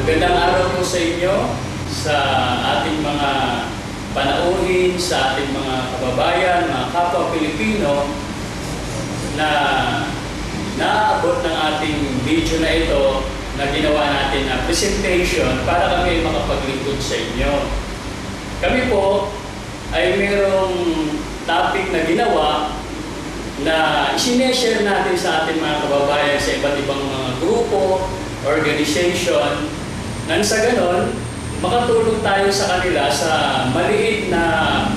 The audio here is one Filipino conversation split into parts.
Magandang araw po sa inyo, sa ating mga panauhin, sa ating mga kababayan, mga kapwa Pilipino na naaabot ng ating video na ito na ginawa natin na presentation para kami makapaglingkod sa inyo. Kami po ay mayroong topic na ginawa na isineshare natin sa ating mga kababayan sa iba't ibang mga grupo, organization, nang sa ganon, makatulong tayo sa kanila sa maliit na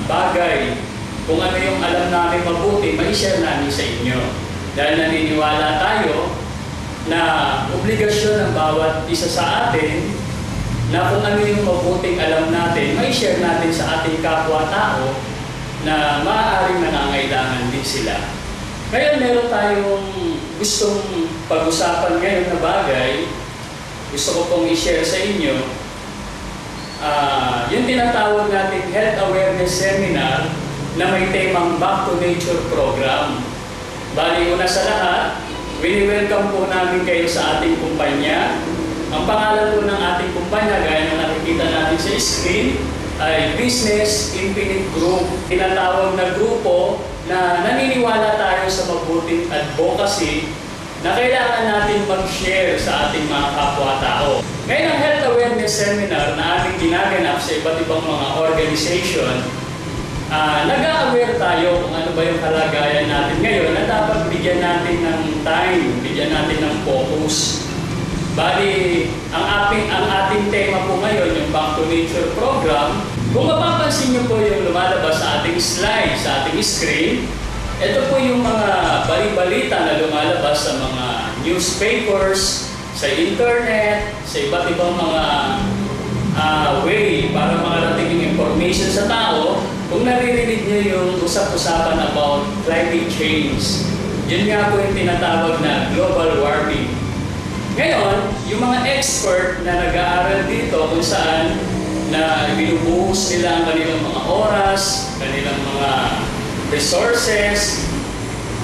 bagay kung ano yung alam namin mabuti, ma-share namin sa inyo. Dahil naniniwala tayo na obligasyon ng bawat isa sa atin na kung ano yung mabuting alam natin, ma-share natin sa ating kapwa-tao na maaaring nangangailangan din sila. Ngayon, meron tayong gustong pag-usapan ngayon na bagay. Gusto ko pong i-share sa inyo. Yung tinatawag natin Health Awareness Seminar na may temang Back to Nature Program. Bali, una sa lahat, wini-welcome po namin kayo sa ating kumpanya. Ang pangalan po ng ating kumpanya, gaya na nakikita natin sa screen, ay Business Infinite Group. Tinatawag na grupo na naniniwala tayo sa mabuting advocacy na kailangan natin mag-share sa ating mga kapwa-tao. Ngayon ang Health Awareness Seminar na ating ginaganap sa iba't ibang mga organization, nag-a-aware tayo kung ano ba yung kalagayan natin ngayon na dapat bigyan natin ng time, bigyan natin ng focus. Bali, ang ating tema po ngayon, yung Back to Nature Program, kung mapapansin niyo po yung lumalabas sa ating slide, sa ating screen, ito po yung mga bali-balita na lumalabas sa mga newspapers, sa internet, sa iba't ibang mga way para makarating yung information sa tao. Kung naririnig niyo yung usap-usapan about climate change, yun nga po yung tinatawag na global warming. Ngayon, yung mga expert na nag-aaral dito kung saan na binubuhos nila ang kanilang mga oras, kanilang mga resources,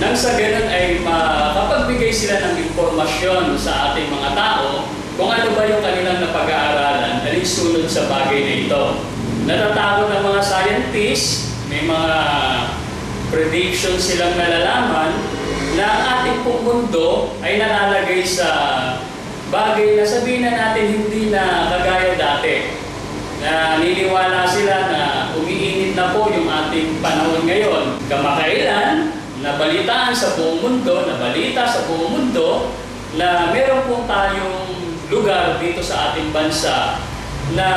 nang sa ganun ay makapagbigay sila ng impormasyon sa ating mga tao kung ano ba yung kanilang napag-aaralan at sunod sa bagay na ito. Natatakot ng mga scientists, may mga predictions silang nalalaman na ang ating pong mundo ay nalalagay sa bagay na sabihin na natin hindi na kagaya dati. Na niniwala sila na umiinit na po yung ating panahon ngayon. Kamakailan, nabalitaan sa buong mundo, nabalita sa buong mundo na meron po tayong lugar dito sa ating bansa na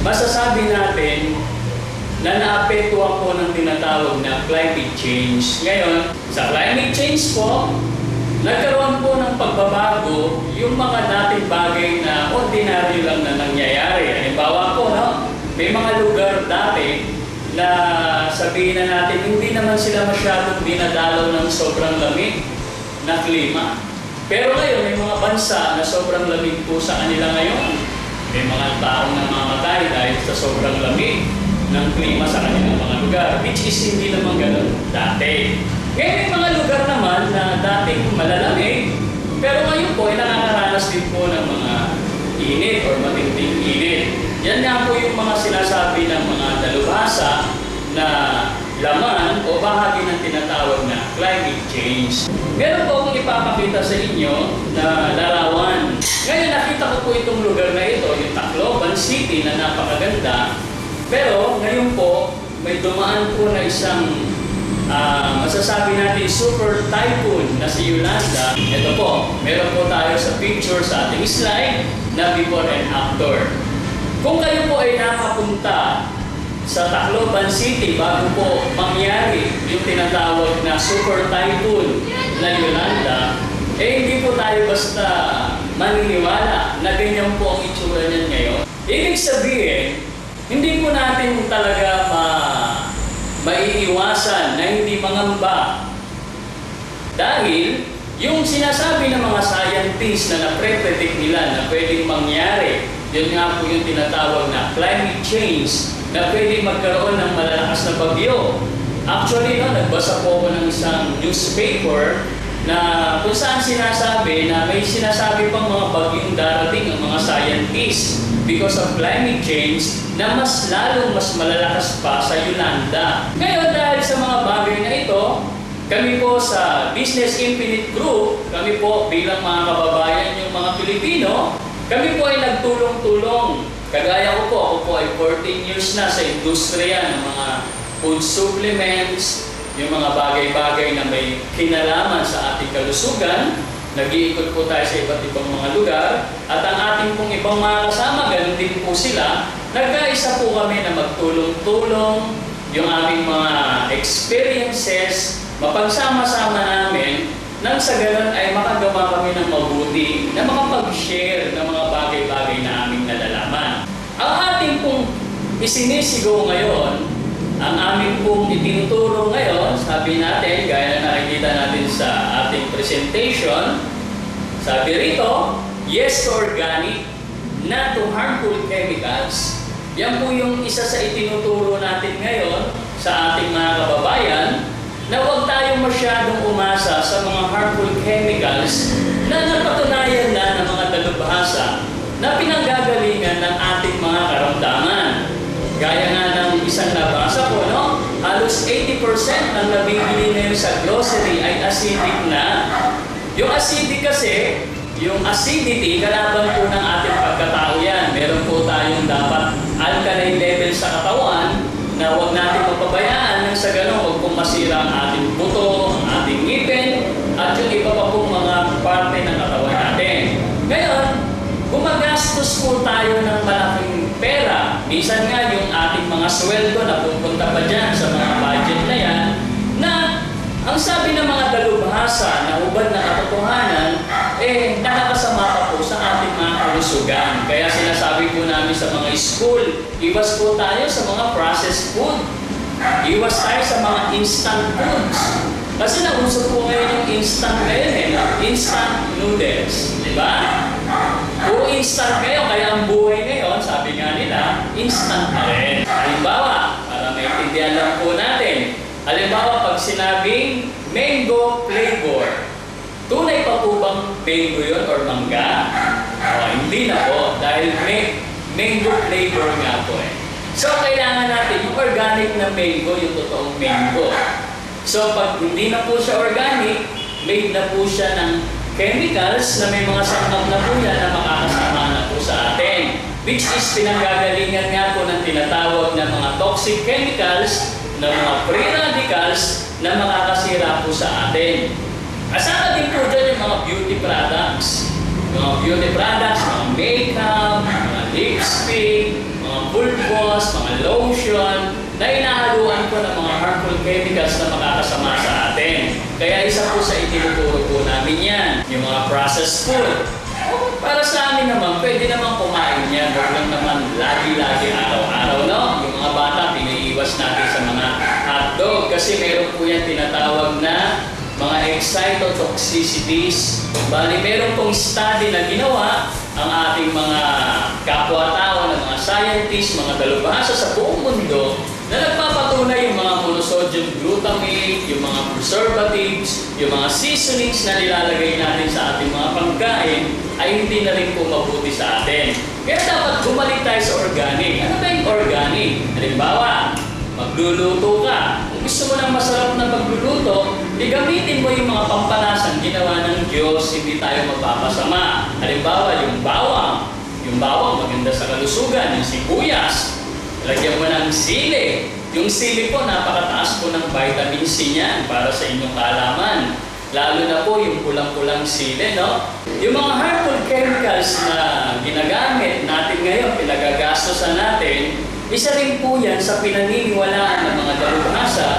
masasabi natin na naapektuhan po ng tinatawag na climate change. Ngayon, sa climate change po, nagkaroon po ng pagbabago yung mga dating bagay na ordinaryo lang na nangyayari. Halimbawa po, may mga lugar dati na sabihin na natin hindi naman sila masyadong dinadalaw ng sobrang lamig na klima. Pero ngayon, may mga bansa na sobrang lamig po sa kanila ngayon. May mga taong namamatay dahil sa sobrang lamig ng klima sa kanilang mga lugar, which is hindi naman ganun dati. Ngayon may mga lugar naman na dating malalamig, pero ngayon po ay nakakaranas din po ng mga init or matinding init. Yan nga po yung mga sinasabi ng mga dalubhasa na laman o bahagi ng tinatawag na climate change. Meron po akong ipapakita sa inyo na larawan. Ngayon nakita ko po itong lugar na ito, yung Tacloban City na napakaganda. Pero ngayon po may dumaan po na isang masasabi natin super typhoon na si Yolanda. Ito po, meron po tayo sa picture sa ating slide na before and after. Kung kayo po ay nakapunta sa Tacloban City bago po mangyari yung tinatawag na super typhoon na Yolanda, hindi po tayo basta maniniwala na ganyan po ang itsura niyan ngayon. Ibig sabihin, hindi po natin talaga maiiwasan na hindi mangamba. Dahil yung sinasabi ng mga scientists na napre-predict nila na pwedeng mangyari, yun nga po yung tinatawag na climate change, na pwedeng magkaroon ng malalakas na bagyo. Actually, nagbasa po ako ng isang newspaper na kung saan sinasabi na may sinasabi pang mga bagyong darating ang mga scientists because of climate change na mas malalakas pa sa Yolanda. Ngayon, dahil sa mga bagay na ito, kami po sa Business Infinite Group, kami po bilang mga kababayan yung mga Pilipino, kami po ay nagtulong-tulong. Kagaya ko po, ako po ay 14 years na sa industriya ng mga food supplements, yung mga bagay-bagay na may kinalaman sa ating kalusugan. Nag-iikot po tayo sa iba't ibang mga lugar. At ang ating pong ibang mga kasama, ganun din po sila. Nagkaisa po kami na magtulong-tulong yung aming mga experiences, mapagsama-sama namin, nang sa ganun ay makagawa kami ng mabuti na makapag-share ng mga bagay-bagay na aming nalalaman. Ang ating pong isinisigaw ngayon, ang aming pong itinuturo ngayon, sabi natin, gaya na nakikita natin sa ating presentation, sabi rito, yes to organic, not to harmful chemicals. Yan po yung isa sa itinuturo natin ngayon sa ating mga kababayan, na huwag tayong masyadong umasa sa mga harmful chemicals na napatunayan na ng mga dalubhasa na pinanggagalingan ng ating mga karamdaman. Gaya nga ng isang nabasa ko, no? Halos 80% ng nabibili ngayon sa grocery ay acidic na. Yung acidic kasi, yung acidity, kalaban po ng ating pagkatao yan. Meron po tayong dapat alkaline level sa katawan na huwag natin mapabayaan nang sa ganun, huwag pong masira ang ating buto, ang ating ngipin, at yung iba pa pong mga parte ng katawan natin. Ngayon, gumagastos po tayo ng malaking pera. Minsan nga yung ating mga sweldo na pupunta pa dyan sa mga budget na yan, na ang sabi ng mga dalubhasa na hubad na katotohanan, nakakasama pa po sa ating mga kalusugan. Kaya sinasabi po namin sa mga school, iwas po tayo sa mga processed food. Iwas tayo sa mga instant foods. Kasi nauso po ngayon yung instant ngayon instant noodles. Diba? Puro instant ngayon, kaya ang buhay ngayon, sabi nga nila, instant na rin. Halimbawa, para maintindihan lang po natin, halimbawa pag sinabing mango flavor, tunay pa po bang mango yun or mangga? Hindi na po, dahil may mango flavor nga po So, kailangan natin yung organic na mango, yung totoong mango. So, pag hindi na po siya organic, made na po siya ng chemicals na may mga sangkap na po yan na makakasama na po sa atin. Which is pinanggagalingan nga po ng tinatawag na mga toxic chemicals, na mga free radicals na makakasira po sa atin. Kasama din po dyan yung mga beauty products. Mga beauty products, mga makeup, mga lipstick, mga pulpos, mga lotion, na inahaluan po ng mga harmful chemicals na makakasama sa atin. Kaya isa po sa itinuturo po namin yan, yung mga processed food. Para sa amin naman, pwede naman kumain yan. Huwag lang naman lagi-lagi araw-araw, no? Yung mga bata, pinaiiwas natin sa mga hotdog kasi meron po yan tinatawag na mga excitotoxicities. Bali, meron pong study na ginawa ang ating mga kapwa-tao, ng mga scientists, mga dalubhasa sa buong mundo na nagpapatunay yung mga monosodium glutamate, yung mga preservatives, yung mga seasonings na nilalagay natin sa ating mga pagkain ay hindi na rin po mabuti sa atin. Kaya dapat bumalik tayo sa organic. Ano ba yung organic? Halimbawa, magluluto ka. Kung gusto mo ng masarap na pagluluto, gamitin mo yung mga pampalasan ginawa ng Diyos, hindi tayo magpapasama. Halimbawa, yung bawang. Yung bawang maganda sa kalusugan, yung sibuyas. Lagyan mo ng sili. Yung sili po, napakataas po ng vitamin C niyan para sa inyong kaalaman. Lalo na po yung pulang-pulang sili, no? Yung mga harmful chemicals na ginagamit natin ngayon, pinagagastosan natin, isa rin po yan sa pinaniniwalaan ng mga dalubhasa,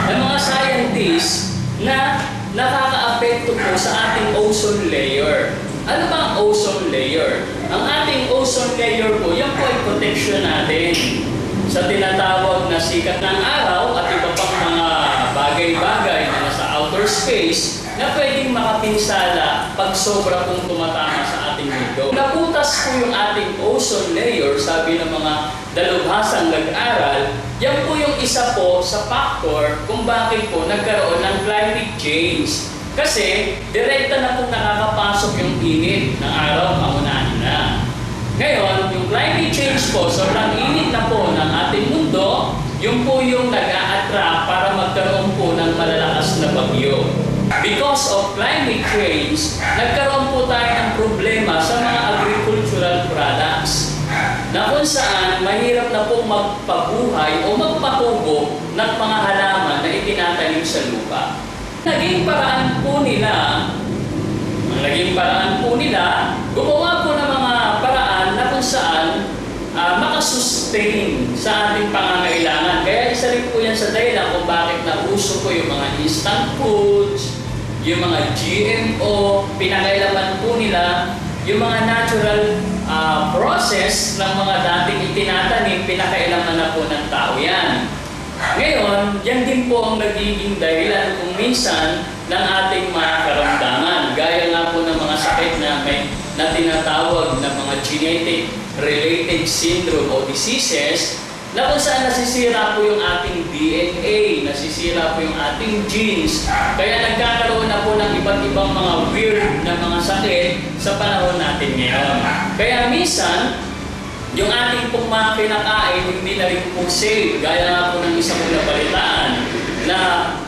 ng mga scientists na nakaka-apekto po sa ating ozone layer. Ano ba ang ozone layer? Ang ating ozone layer po, yan po ay protection natin sa tinatawag na sikat ng araw at iba pang mga bagay-bagay na nasa outer space na pwedeng makapinsala pag sobra pong tumatama sa ating mundo. Naputas po yung ating ozone layer, sabi ng mga dalubhasang nag-aral, yan po yung isa po sa factor kung bakit po nagkaroon ng climate change. Kasi, direkta na pong nakakapasok yung init ng araw kamunahin na. Ngayon, yung climate change po, sobrang init na po ng ating mundo, yung po yung nag-a-attract para magkaroon po ng malalakas na bagyo. Because of climate change, nagkaroon po tayo ng problema sa mga agricultural products na kung saan mahirap na po magpabuhay o magpatubo ng mga halaman na itinatanim sa lupa. Naging paraan po nila, gumawa po ng mga paraan na kung saan makasustain sa ating pangangailangan. Kaya isa rin po yan sa dahilan kung bakit nauso po yung mga instant foods, yung mga GMO, pinakailaman po nila, yung mga natural process ng mga dating itinatanim, pinakailaman na po ng tao yan. Ngayon, yan din po ang nagiging dahilan kung minsan ng ating mga karamdaman. Gaya nga po ng mga sakit na tinatawag na mga genetic related syndrome o diseases na kung saan nasisira po yung ating DNA, nasisira po yung ating genes, kaya nagkakaroon na po ng iba't ibang mga weird na mga sakit sa panahon natin ngayon. Kaya minsan, yung ating pong mga kinakain, hindi na rin po safe. Gaya nga po ng isang nabalitaan na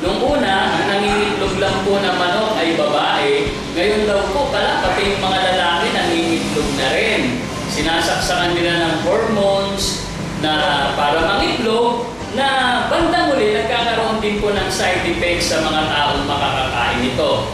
nung una, ang nangingitlog lang po na manok ay babae. Ngayon daw po pala, pati yung mga lalaki nangingitlog na rin. Sinasaksakan nila ng hormones na para mangitlog na bandang uli nagkakaroon din po ng side effects sa mga taong makakakain nito.